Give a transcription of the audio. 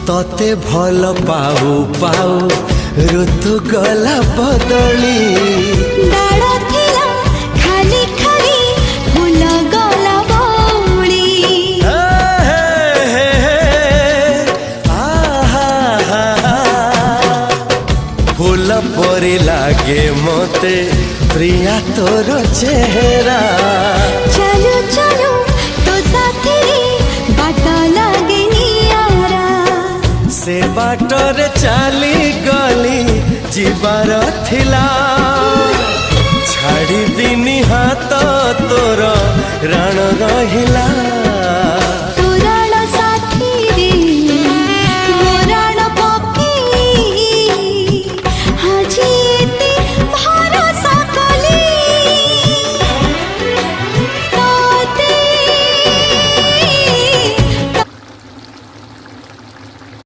तते भल पाऊ पाऊ ऋतु गला बदली डाड़ थिला खाली खाली फूल गला बौली फूल परी लागे मते प्रिया तोर चेहरा चलो चलो तो साथी बाट लागे नियारा से बाटरे चली गली जीवार थिला छाड़ी दिनी हाथ तोर राण रहिला।